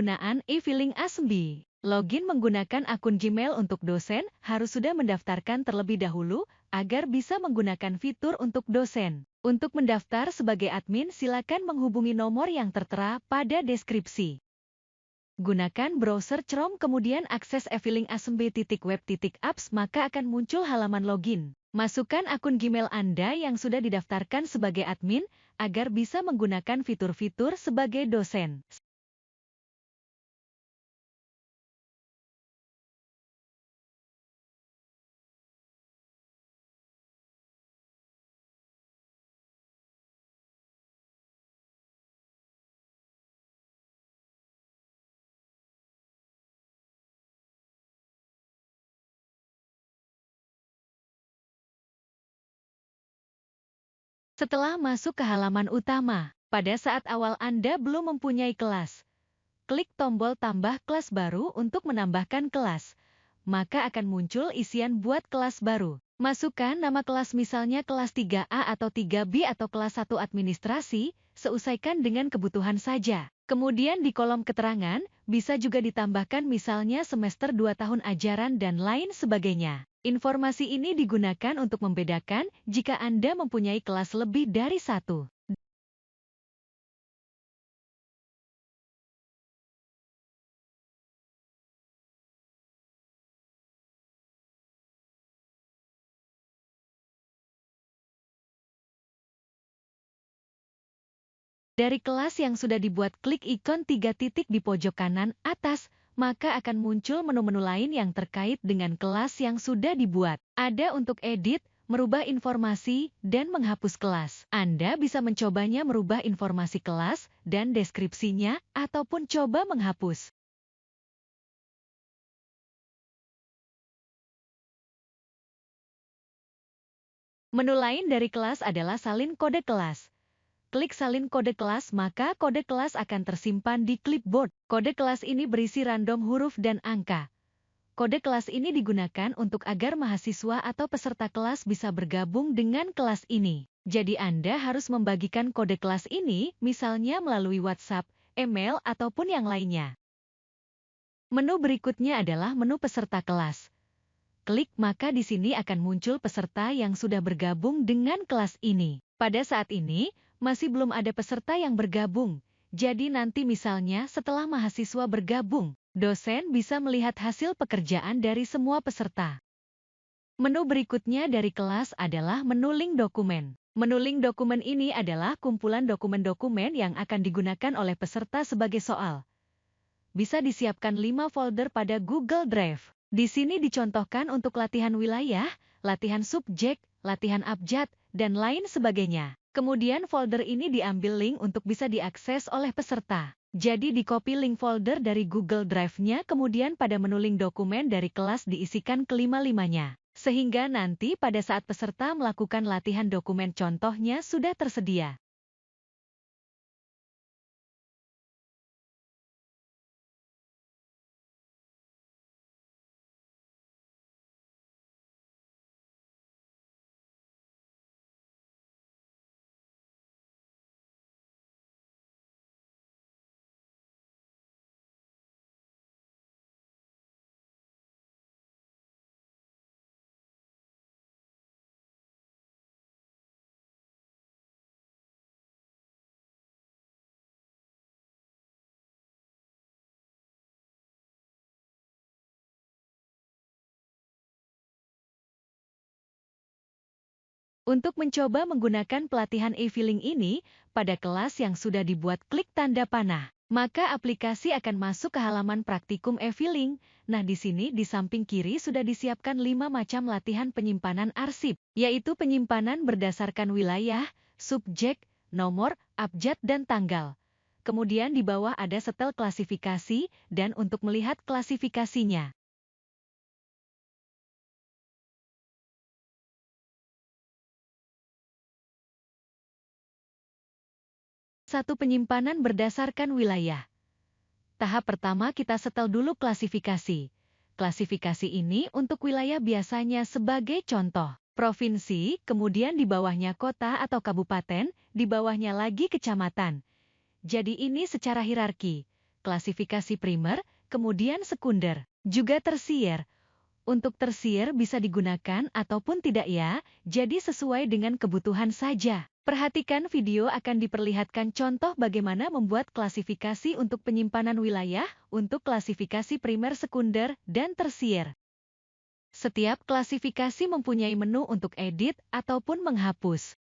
Penggunaan e-filing A9. Login menggunakan akun Gmail untuk dosen harus sudah mendaftarkan terlebih dahulu agar bisa menggunakan fitur untuk dosen. Untuk mendaftar sebagai admin silakan menghubungi nomor yang tertera pada deskripsi. Gunakan browser Chrome kemudian akses e-filing a9.web.apps maka akan muncul halaman login. Masukkan akun Gmail Anda yang sudah didaftarkan sebagai admin agar bisa menggunakan fitur-fitur sebagai dosen. Setelah masuk ke halaman utama, pada saat awal Anda belum mempunyai kelas, klik tombol tambah kelas baru untuk menambahkan kelas. Maka akan muncul isian buat kelas baru. Masukkan nama kelas misalnya kelas 3A atau 3B atau kelas 1 administrasi, sesuaikan dengan kebutuhan saja. Kemudian di kolom keterangan, bisa juga ditambahkan misalnya semester 2 tahun ajaran dan lain sebagainya. Informasi ini digunakan untuk membedakan jika Anda mempunyai kelas lebih dari satu. Dari kelas yang sudah dibuat klik ikon 3 titik di pojok kanan atas, maka akan muncul menu-menu lain yang terkait dengan kelas yang sudah dibuat. Ada untuk edit, merubah informasi, dan menghapus kelas. Anda bisa mencobanya merubah informasi kelas dan deskripsinya, ataupun coba menghapus. Menu lain dari kelas adalah salin kode kelas. Klik salin kode kelas maka kode kelas akan tersimpan di clipboard. Kode kelas ini berisi random huruf dan angka. Kode kelas ini digunakan untuk agar mahasiswa atau peserta kelas bisa bergabung dengan kelas ini. Jadi Anda harus membagikan kode kelas ini misalnya melalui WhatsApp, email, ataupun yang lainnya. Menu berikutnya adalah menu peserta kelas. Klik maka di sini akan muncul peserta yang sudah bergabung dengan kelas ini. Pada saat ini, masih belum ada peserta yang bergabung. Jadi nanti misalnya setelah mahasiswa bergabung, dosen bisa melihat hasil pekerjaan dari semua peserta. Menu berikutnya dari kelas adalah menu link dokumen. Menu link dokumen ini adalah kumpulan dokumen-dokumen yang akan digunakan oleh peserta sebagai soal. Bisa disiapkan 5 folder pada Google Drive. Di sini dicontohkan untuk latihan wilayah, latihan subjek, latihan abjad, dan lain sebagainya. Kemudian folder ini diambil link untuk bisa diakses oleh peserta. Jadi di-copy link folder dari Google Drive-nya kemudian pada menu link dokumen dari kelas diisikan kelima-limanya. Sehingga nanti pada saat peserta melakukan latihan dokumen contohnya sudah tersedia. Untuk mencoba menggunakan pelatihan e-filing ini, pada kelas yang sudah dibuat klik tanda panah. Maka aplikasi akan masuk ke halaman praktikum e-filing. Nah di sini di samping kiri sudah disiapkan 5 macam latihan penyimpanan arsip, yaitu penyimpanan berdasarkan wilayah, subjek, nomor, abjad, dan tanggal. Kemudian di bawah ada setel klasifikasi, dan untuk melihat klasifikasinya. Satu penyimpanan berdasarkan wilayah. Tahap pertama kita setel dulu klasifikasi. Klasifikasi ini untuk wilayah biasanya sebagai contoh. Provinsi, kemudian di bawahnya kota atau kabupaten, di bawahnya lagi kecamatan. Jadi ini secara hierarki. klasifikasi primer, kemudian sekunder, juga tersier. Untuk tersier bisa digunakan ataupun tidak ya, jadi sesuai dengan kebutuhan saja. Perhatikan video akan diperlihatkan contoh bagaimana membuat klasifikasi untuk penyimpanan wilayah, untuk klasifikasi primer, sekunder, dan tersier. Setiap klasifikasi mempunyai menu untuk edit ataupun menghapus.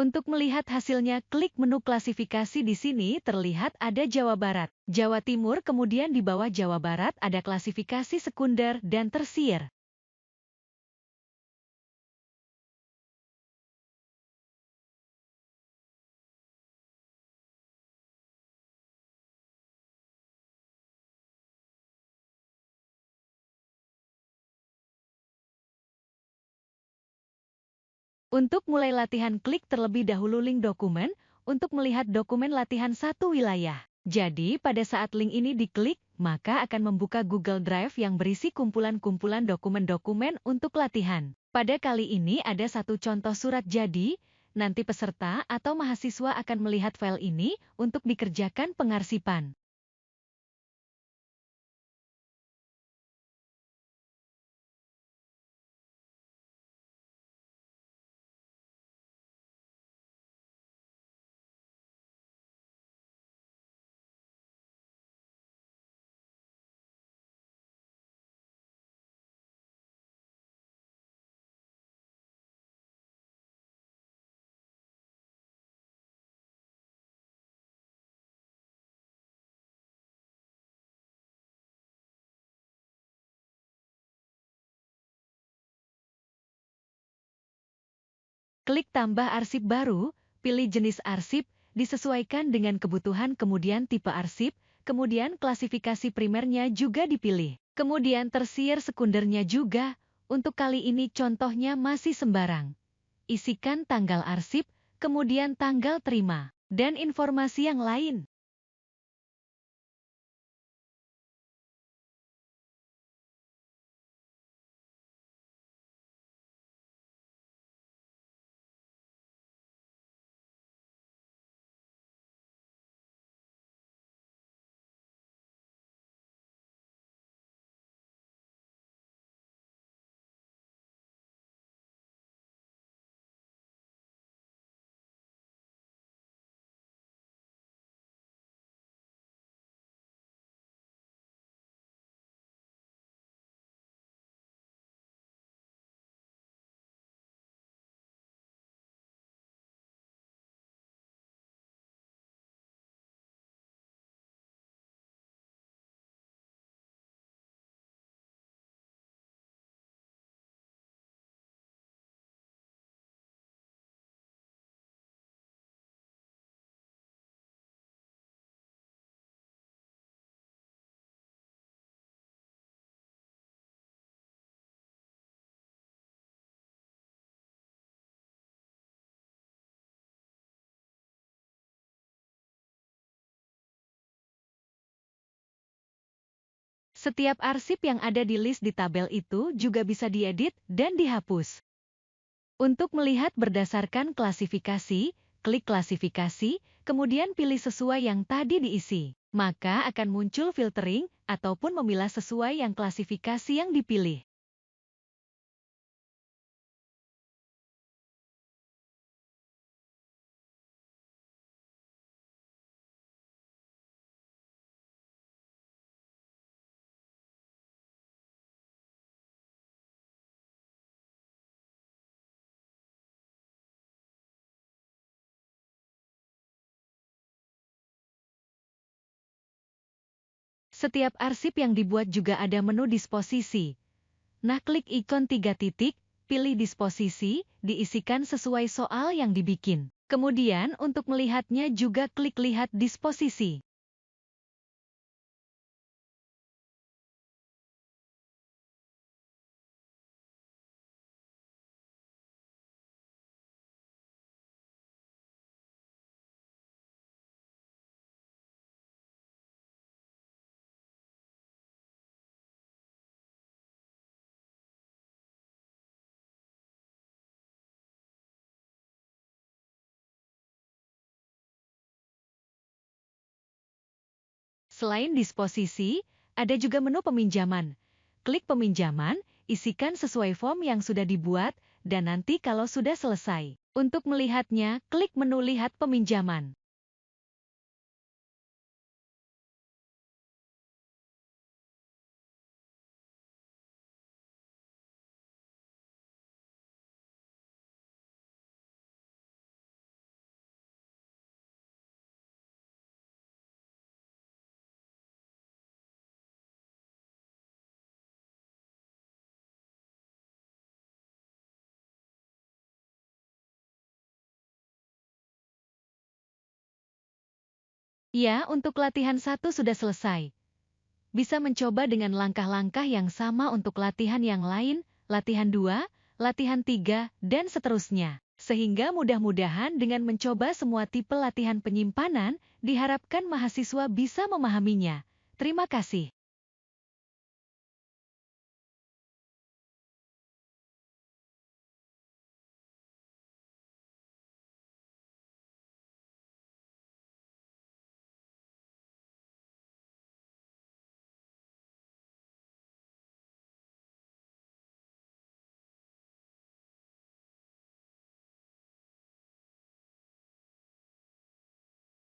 Untuk melihat hasilnya, klik menu klasifikasi di sini terlihat ada Jawa Barat, Jawa Timur, kemudian di bawah Jawa Barat ada klasifikasi sekunder dan tersier. Untuk mulai latihan, klik terlebih dahulu link dokumen untuk melihat dokumen latihan satu wilayah. Jadi, pada saat link ini diklik, maka akan membuka Google Drive yang berisi kumpulan-kumpulan dokumen-dokumen untuk latihan. Pada kali ini ada satu contoh surat jadi, nanti peserta atau mahasiswa akan melihat file ini untuk dikerjakan pengarsipan. Klik tambah arsip baru, pilih jenis arsip, disesuaikan dengan kebutuhan, kemudian tipe arsip, kemudian klasifikasi primernya juga dipilih. Kemudian tersier, sekundernya juga. Untuk kali ini contohnya masih sembarang. Isikan tanggal arsip, kemudian tanggal terima, dan informasi yang lain. Setiap arsip yang ada di list di tabel itu juga bisa diedit dan dihapus. Untuk melihat berdasarkan klasifikasi, klik klasifikasi, kemudian pilih sesuai yang tadi diisi. Maka akan muncul filtering ataupun memilah sesuai yang klasifikasi yang dipilih. Setiap arsip yang dibuat juga ada menu disposisi. Nah, klik ikon 3 titik, pilih disposisi, diisikan sesuai soal yang dibikin. Kemudian, untuk melihatnya juga klik lihat disposisi. Selain disposisi, ada juga menu peminjaman. Klik peminjaman, isikan sesuai form yang sudah dibuat, dan nanti kalau sudah selesai. Untuk melihatnya, klik menu lihat peminjaman. Ya, untuk latihan 1 sudah selesai. Bisa mencoba dengan langkah-langkah yang sama untuk latihan yang lain, latihan 2, latihan 3, dan seterusnya. Sehingga mudah-mudahan dengan mencoba semua tipe latihan penyimpanan, diharapkan mahasiswa bisa memahaminya. Terima kasih.